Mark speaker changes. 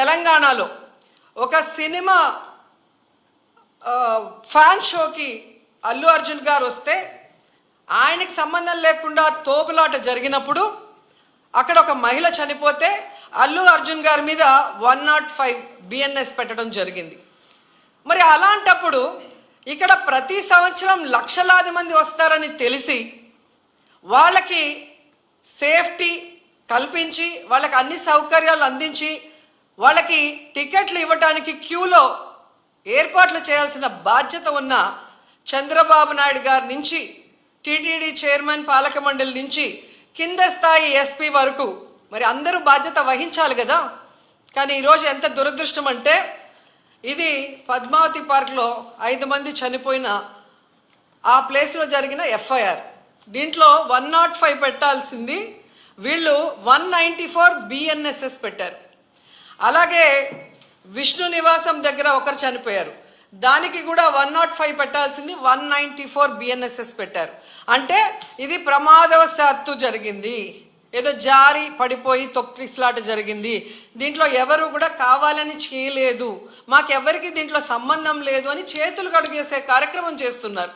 Speaker 1: తెలంగాణలో ఒక cinema fan షోకి అల్లు అర్జున్ గారు వస్తే ఆయనకి సంబంధం లేకుండా తోపులాట జరిగినప్పుడు అక్కడ ఒక మహిళ చనిపోతే అల్లు అర్జున్ గారి మీద 105 బిఎన్ఎస్ పెట్టడం జరిగింది. మరి అలాంటప్పుడు ఇక్కడ ప్రతి సంవత్సరం లక్షలాది మంది వస్తారని తెలిసి వాళ్ళకి సేఫ్టీ కల్పించి వాళ్ళకి అన్ని సౌకర్యాలు అందించి వాళ్ళకి టికెట్లు ఇవ్వడానికి క్యూలో ఏర్పాట్లు చేయాల్సిన బాధ్యత ఉన్న చంద్రబాబు నాయుడు గారి నుంచి టీటీడీ చైర్మన్ పాలక మండలి నుంచి కింద స్థాయి ఎస్పీ వరకు మరి అందరూ బాధ్యత వహించాలి కదా. కానీ ఈరోజు ఎంత దురదృష్టం అంటే ఇది పద్మావతి పార్క్లో 5 మంది చనిపోయిన ఆ ప్లేస్లో జరిగిన ఎఫ్ఐఆర్. దీంట్లో 105 పెట్టాల్సింది వీళ్ళు 194 బిఎన్ఎస్ఎస్ పెట్టారు. అలాగే విష్ణు నివాసం దగ్గర ఒకరు చనిపోయారు, దానికి కూడా 105 పెట్టాల్సింది 194 బిఎన్ఎస్ఎస్ పెట్టారు. అంటే ఇది ప్రమాదవశాత్తు జరిగింది, ఏదో జారి పడిపోయి తొక్కిసలాట జరిగింది, దీంట్లో ఎవరు కూడా కావాలని చేయలేదు, మాకెవరికి దీంట్లో సంబంధం లేదు అని చేతులు కడిగేసే కార్యక్రమం చేస్తున్నారు.